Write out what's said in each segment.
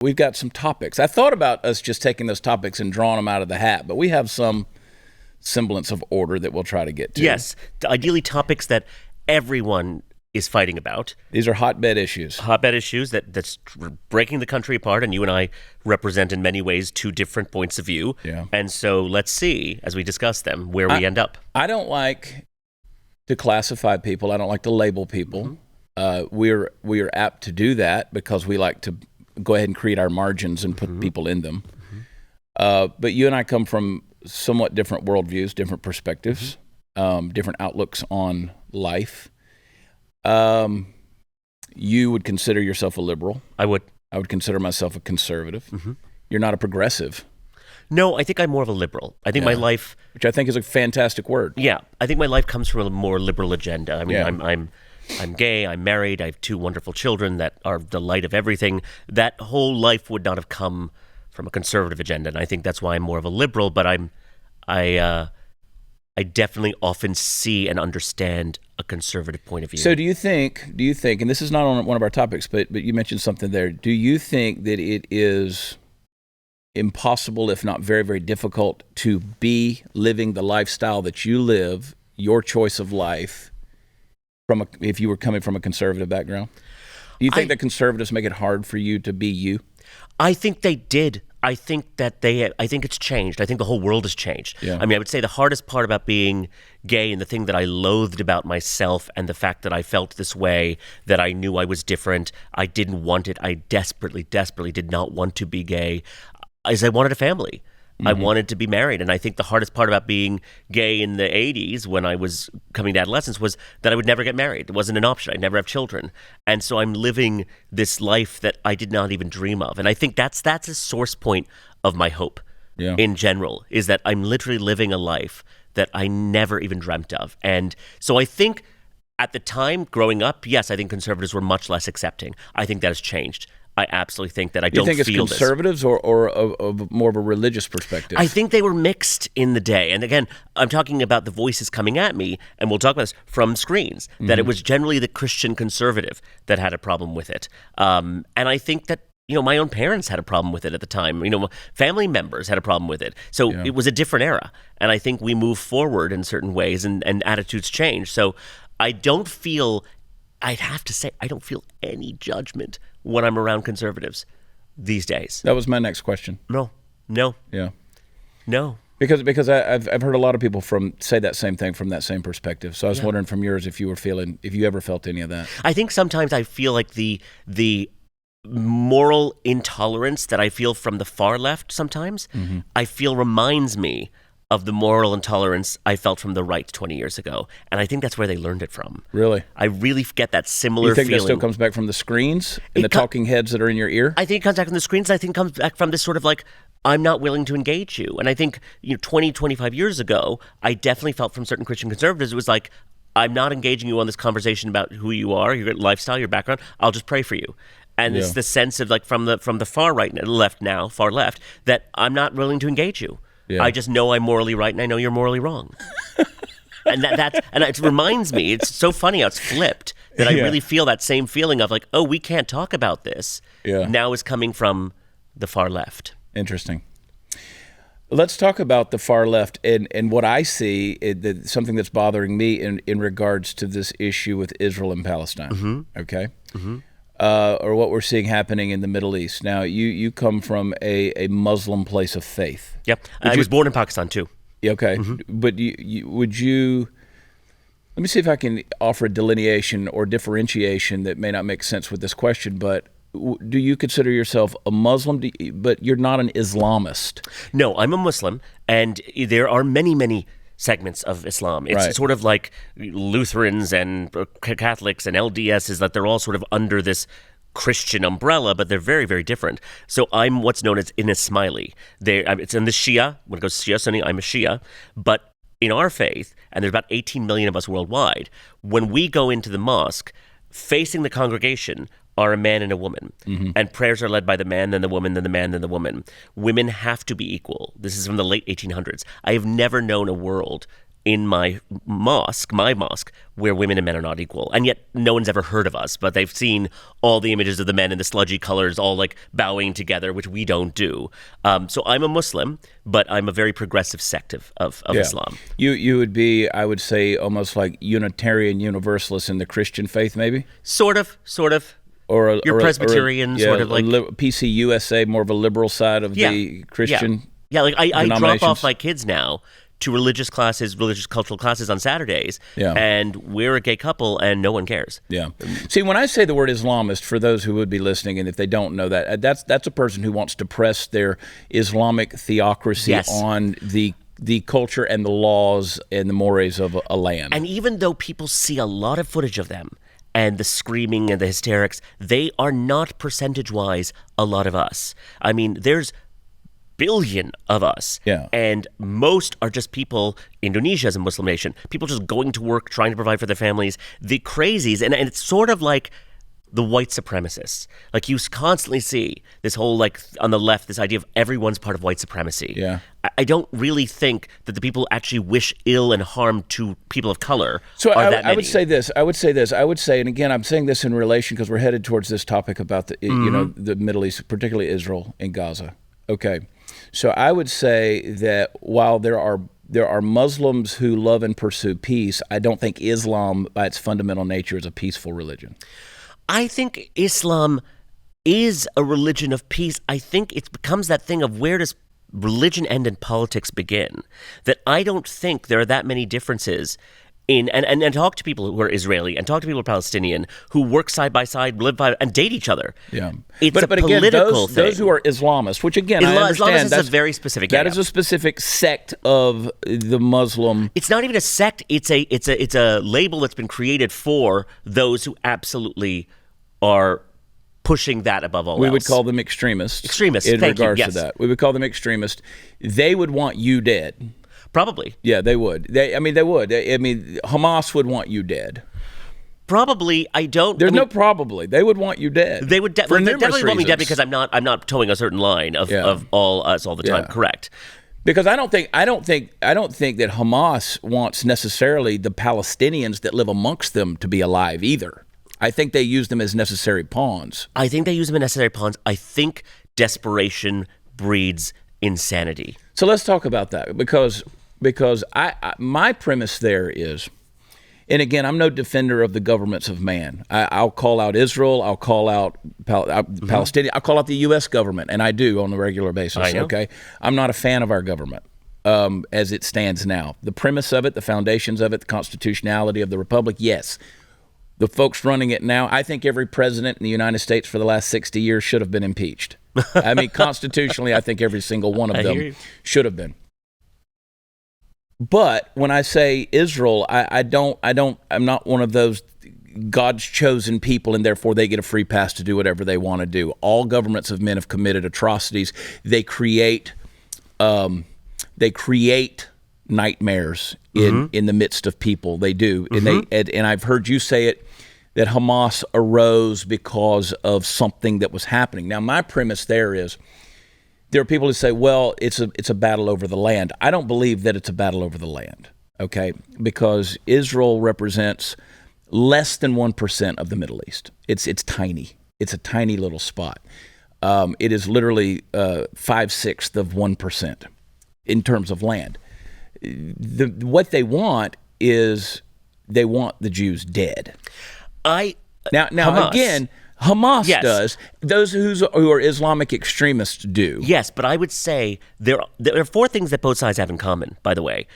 we've got some topics. I thought about us just taking those topics and drawing them out of the hat, but we have some semblance of order that we'll try to get to. Yes, ideally topics that everyone is fighting about. These are hotbed issues. Hotbed issues that's breaking the country apart, and you and I represent in many ways two different points of view. Yeah. And so let's see, as we discuss them, where we end up. I don't like to classify people. I don't like to label people. We are apt to do that because we like to go ahead and create our margins and put people in them. But you and I come from somewhat different worldviews, different perspectives, different outlooks on life. You would consider yourself a liberal. I would consider myself a conservative. You're not a progressive. No, I think I'm more of a liberal. I think my life... Which I think is a fantastic word. Yeah, I think my life comes from a more liberal agenda. I mean, I'm gay, I'm married, I have two wonderful children that are the light of everything. That whole life would not have come from a conservative agenda, and I think that's why I'm more of a liberal, but I definitely often see and understand a conservative point of view. So do you think, and this is not on one of our topics, but you mentioned something there, do you think that it is impossible, if not very, very difficult, to be living the lifestyle that you live, your choice of life, if you were coming from a conservative backgroround? Do you think that conservatives make it hard for you to be you? I think they did. I think it's changed. I think the whole world has changed. Yeah. I mean, I would say the hardest part about being gay and the thing that I loathed about myself and the fact that I felt this way, that I knew I was different, I didn't want it, I desperately, desperately did not want to be gay, is I wanted a family. I wanted to be married. And I think the hardest part about being gay in the 80s when I was coming to adolescence was that I would never get married. It wasn't an option. I'd never have children. And so I'm living this life that I did not even dream of. And I think that's a source point of my hope in general, is that I'm literally living a life that I never even dreamt of. And so I think at the time growing up, yes, I think conservatives were much less accepting. I think that has changed. I absolutely think that I don't feel this. You think it's conservatives or more of a religious perspective? I think they were mixed in the day. And again, I'm talking about the voices coming at me, and we'll talk about this from screens, that it was generally the Christian conservative that had a problem with it. And I think that, my own parents had a problem with it at the time. Family members had a problem with it. So it was a different era. And I think we move forward in certain ways and attitudes change. So I don't feel, I'd have to say, I don't feel any judgment when I'm around conservatives these days. That was my next question. No. Yeah. No. Because I've heard a lot of people say that same thing from that same perspective. So I was wondering from yours if you ever felt any of that. I think sometimes I feel like the moral intolerance that I feel from the far left sometimes, I feel reminds me of the moral intolerance I felt from the right 20 years ago. And I think that's where they learned it from. Really? I really get that similar feeling. You think that still comes back from the screens and the talking heads that are in your ear? I think it comes back from the screens. I think it comes back from this sort of like, I'm not willing to engage you. And I think 20, 25 years ago, I definitely felt from certain Christian conservatives, it was like, I'm not engaging you on this conversation about who you are, your lifestyle, your background. I'll just pray for you. And it's the sense of like from the far right, far left, that I'm not willing to engage you. Yeah. I just know I'm morally right, and I know you're morally wrong. and it reminds me, it's so funny how it's flipped, that I really feel that same feeling of like, oh, we can't talk about this. Yeah. Now is coming from the far left. Interesting. Let's talk about the far left and what I see, something that's bothering me in regards to this issue with Israel and Palestine. Okay? Or what we're seeing happening in the Middle East. Now, you come from a Muslim place of faith. Yep. I was born in Pakistan, too. Okay. But would you... Let me see if I can offer a delineation or differentiation that may not make sense with this question, but do you consider yourself a Muslim, but you're not an Islamist? No, I'm a Muslim, and there are many, many segments of Islam. It's sort of like Lutherans and Catholics and LDS, is that they're all sort of under this Christian umbrella, but they're very, very different. So I'm what's known as an Ismaili. It's in the Shia. When it goes Shia Sunni, I'm a Shia. But in our faith, and there's about 18 million of us worldwide, when we go into the mosque, facing the congregation are a man and a woman. And prayers are led by the man, then the woman, then the man, then the woman. Women have to be equal. This is from the late 1800s. I have never known a world in my mosque, where women and men are not equal. And yet no one's ever heard of us, but they've seen all the images of the men in the sludgy colors all like bowing together, which we don't do. So I'm a Muslim, but I'm a very progressive sect of Islam. You would be, I would say, almost like Unitarian Universalist in the Christian faith, maybe? Sort of. Or You're Presbyterian, sort of like... PCUSA, more of a liberal side of the Christian like I drop off my kids now to religious cultural classes on Saturdays, and we're a gay couple, and no one cares. Yeah. See, when I say the word Islamist, for those who would be listening, and if they don't know that, that's a person who wants to press their Islamic theocracy on the culture and the laws and the mores of a land. And even though people see a lot of footage of them, and the screaming and the hysterics, they are not percentage-wise a lot of us. I mean, there's billion of us. Yeah. And most are just people, Indonesia is a Muslim nation, people just going to work, trying to provide for their families, the crazies. And it's sort of like the white supremacists. Like you constantly see this whole, like on the left, this idea of everyone's part of white supremacy. Yeah. I don't really think that the people actually wish ill and harm to people of color so are that many. I would say, and again, I'm saying this in relation because we're headed towards this topic about the, the Middle East, particularly Israel and Gaza. Okay. So I would say that while there are Muslims who love and pursue peace, I don't think Islam, by its fundamental nature, is a peaceful religion. I think Islam is a religion of peace. I think it becomes that thing of where does religion end and politics begin? That I don't think there are that many differences in and talk to people who are Israeli and talk to people who are Palestinian who work side by side, live by and date each other. Yeah, it's but again, political thing. Those who are Islamists, which again I understand, Islamist is a very specific. That is a specific sect of the Muslim. It's not even a sect. It's a label that's been created for those who absolutely are pushing that above all else. We would call them extremists. Extremists, in thank regards you. to that. We would call them extremists. They would want you dead. Probably. Yeah, they would. They would. Hamas would want you dead. Probably. There's no probably. They would want you dead. They would definitely want me dead because I'm not towing a certain line of all us all the time. Yeah. Correct. Because I don't think that Hamas wants necessarily the Palestinians that live amongst them to be alive either. I think they use them as necessary pawns. I think desperation breeds insanity. So let's talk about that because my premise there is, and again, I'm no defender of the governments of man. I'll call out Israel. I'll call out Palestinian. I'll call out the U.S. government, and I do on a regular basis. I know. Okay, I'm not a fan of our government as it stands now. The premise of it, the foundations of it, the constitutionality of the republic, yes. The folks running it now, I think every president in the United States for the last 60 years should have been impeached. I mean, constitutionally, I think every single one of them should have been. But when I say Israel, I'm not one of those God's chosen people and therefore they get a free pass to do whatever they want to do. All governments of men have committed atrocities. They create nightmares in the midst of people. They do. And I've heard you say it, that Hamas arose because of something that was happening. Now, my premise there is, there are people who say, well, it's a battle over the land. I don't believe that it's a battle over the land, okay? Because Israel represents less than 1% of the Middle East. It's tiny. It's a tiny little spot. It is literally 5/6 of 1% in terms of land. What they want is they want the Jews dead. Now Hamas. Again, Hamas does. Those who are Islamic extremists do. Yes, but I would say there are four things that both sides have in common, by the way.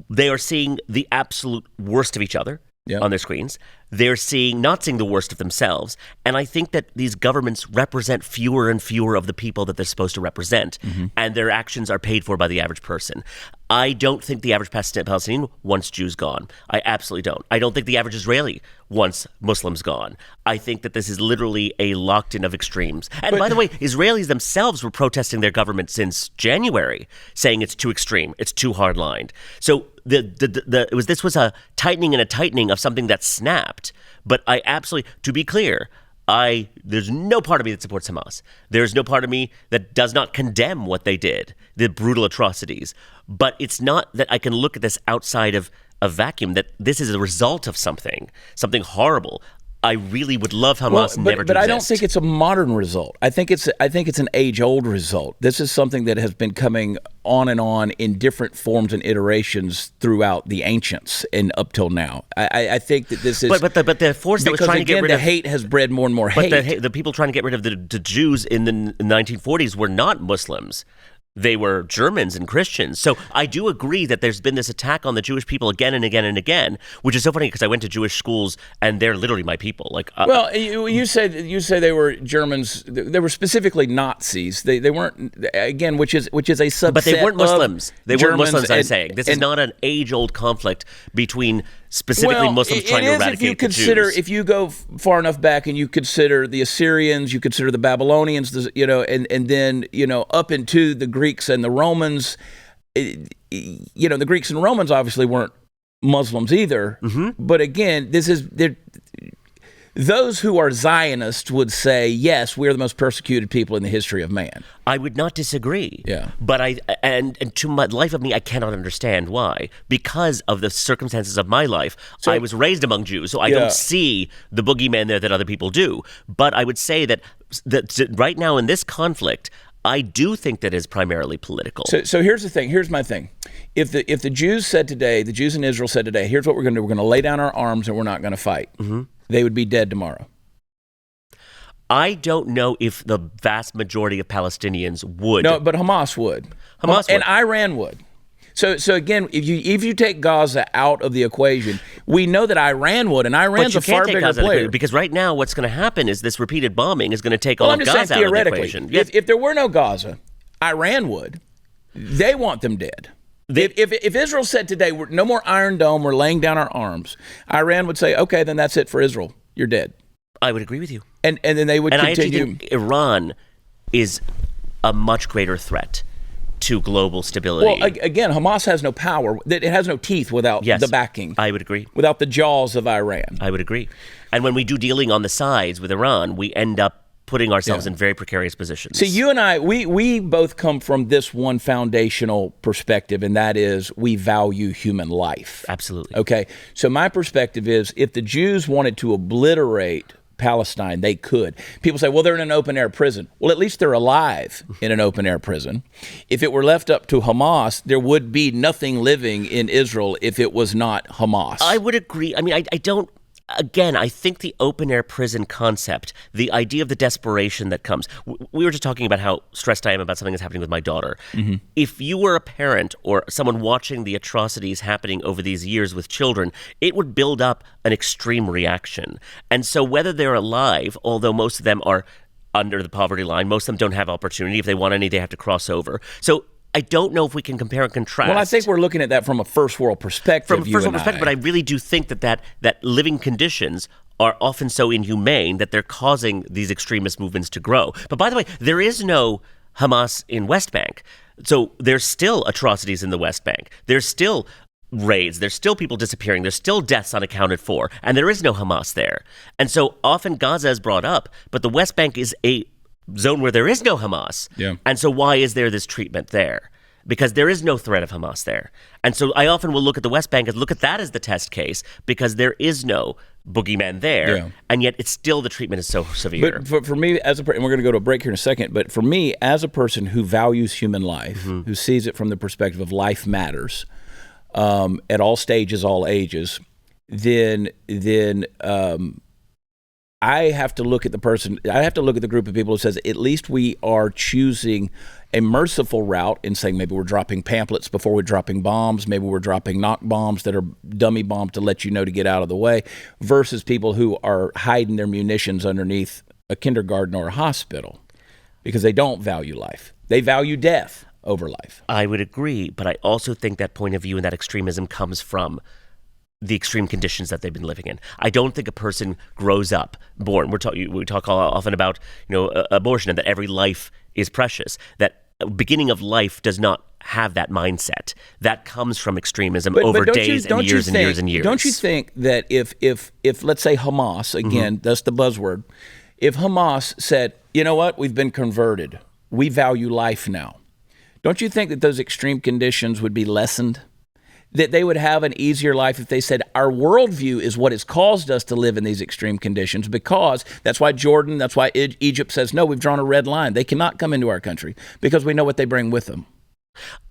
They are seeing the absolute worst of each other on their screens. They're not seeing the worst of themselves. And I think that these governments represent fewer and fewer of the people that they're supposed to represent. And their actions are paid for by the average person. I don't think the average Palestinian wants Jews gone. I absolutely don't. I don't think the average Israeli wants Muslims gone. I think that this is literally a locked-in of extremes. And by the way, Israelis themselves were protesting their government since January, saying it's too extreme, it's too hard-lined. So this was a tightening and a tightening of something that snapped. But I absolutely, to be clear, there's no part of me that supports Hamas. There's no part of me that does not condemn what they did, the brutal atrocities. But it's not that I can look at this outside of a vacuum, that this is a result of something horrible. I really would love Hamas never to but exist. I don't think it's a modern result. I think it's an age-old result. This is something that has been coming on and on in different forms and iterations throughout the ancients and up till now. I think that this is... But the force that was trying to get rid of... the hate has bred more and more hate. But the people trying to get rid of the Jews in the 1940s were not Muslims. They were Germans and Christians. So I do agree that there's been this attack on the Jewish people again and again and again, which is so funny because I went to Jewish schools and they're literally my people. Well, you say they were Germans. They were specifically Nazis. They weren't, again, which is a subset. But they weren't Muslims. They weren't Germans Muslims. I'm saying this is not an age-old conflict between specifically Muslims trying to eradicate the Jews. If you go far enough back and you consider the Assyrians, you consider the Babylonians, and then up into the Greeks and the Romans. The Greeks and Romans obviously weren't Muslims either. Mm-hmm. But again, those who are Zionists would say, yes, we are the most persecuted people in the history of man. I would not disagree. Yeah. But and to my life of me, I cannot understand why. Because of the circumstances of my life, I was raised among Jews, so I don't see the boogeyman there that other people do. But I would say that right now in this conflict, I do think that is primarily political. So here's the thing. Here's my thing. If the Jews said today, the Jews in Israel said today, here's what we're going to do. We're going to lay down our arms and we're not going to fight. Mm-hmm. They would be dead tomorrow. I don't know if the vast majority of Palestinians would. No, but Hamas would. Hamas would. And Iran would. So again, if you take Gaza out of the equation, we know that Iran would, and Iran's a far bigger player. Because right now, what's going to happen is this repeated bombing is going to take all of Gaza out of the equation. If there were no Gaza, Iran would. They want them dead. If Israel said today, no more Iron Dome, we're laying down our arms, Iran would say, okay, then that's it for Israel. You're dead. I would agree with you. And then they would continue. I actually think Iran is a much greater threat to global stability. Well, again, Hamas has no power. It has no teeth without the backing. I would agree. Without the jaws of Iran. I would agree. And when we do dealing on the sides with Iran, we end up putting ourselves in very precarious positions. See, you and I, we both come from this one foundational perspective, and that is we value human life. Absolutely. Okay? So my perspective is if the Jews wanted to obliterate Palestine, they could. People say, well, they're in an open-air prison. Well, at least they're alive in an open-air prison. If it were left up to Hamas, there would be nothing living in Israel if it was not Hamas. I would agree. I mean, I don't... Again, I think the open-air prison concept, the idea of the desperation that comes... We were just talking about how stressed I am about something that's happening with my daughter. Mm-hmm. If you were a parent or someone watching the atrocities happening over these years with children, it would build up an extreme reaction. And so whether they're alive, although most of them are under the poverty line, most of them don't have opportunity. If they want any, they have to cross over. So I don't know if we can compare and contrast. Well, I think we're looking at that from a first world perspective. From a first world perspective, but I really do think that living conditions are often so inhumane that they're causing these extremist movements to grow. But by the way, there is no Hamas in West Bank. So there's still atrocities in the West Bank. There's still raids. There's still people disappearing. There's still deaths unaccounted for. And there is no Hamas there. And so often Gaza is brought up, but the West Bank is a zone where there is no Hamas. Yeah. And so why is there this treatment there? Because there is no threat of Hamas there. And so I often will look at the West Bank and look at that as the test case because there is no boogeyman there. And yet it's still the treatment is so severe. But for me, and we're going to go to a break here in a second, but for me, as a person who values human life, mm-hmm. who sees it from the perspective of life matters at all stages, all ages, then I have to look at the person, I have to look at the group of people who says, at least we are choosing a merciful route in saying maybe we're dropping pamphlets before we're dropping bombs, maybe we're dropping knock bombs that are dummy bombs to let you know to get out of the way, versus people who are hiding their munitions underneath a kindergarten or a hospital because they don't value life. They value death over life. I would agree, but I also think that point of view and that extremism comes from the extreme conditions that they've been living in. I don't think a person grows up, born. We talk often about abortion and that every life is precious. That beginning of life does not have that mindset. That comes from extremism over days and years and years. Don't you think that if let's say Hamas, again, mm-hmm. that's the buzzword, if Hamas said, you know what, we've been converted, we value life now, don't you think that those extreme conditions would be lessened? That they would have an easier life if they said, our worldview is what has caused us to live in these extreme conditions, because that's why Jordan, that's why Egypt says, no, we've drawn a red line. They cannot come into our country because we know what they bring with them.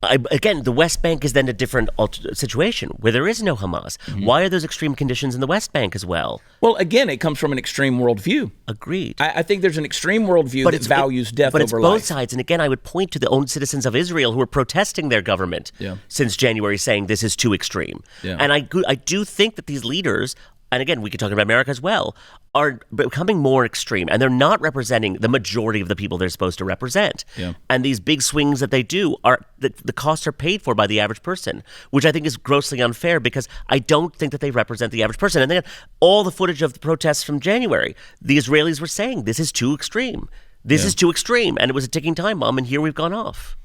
Again, the West Bank is then a different situation where there is no Hamas. Mm-hmm. Why are those extreme conditions in the West Bank as well? Well, again, it comes from an extreme worldview. Agreed. I think there's an extreme worldview that values death over life. But it's both sides. And again, I would point to the own citizens of Israel who are protesting their government since January, saying this is too extreme. Yeah. And I do think that these leaders, and again, we could talk about America as well, are becoming more extreme, and they're not representing the majority of the people they're supposed to represent. Yeah. And these big swings that they do are the costs are paid for by the average person, which I think is grossly unfair, because I don't think that they represent the average person. And then all the footage of the protests from January, the Israelis were saying this is too extreme. This is too extreme, and it was a ticking time bomb, and here we've gone off.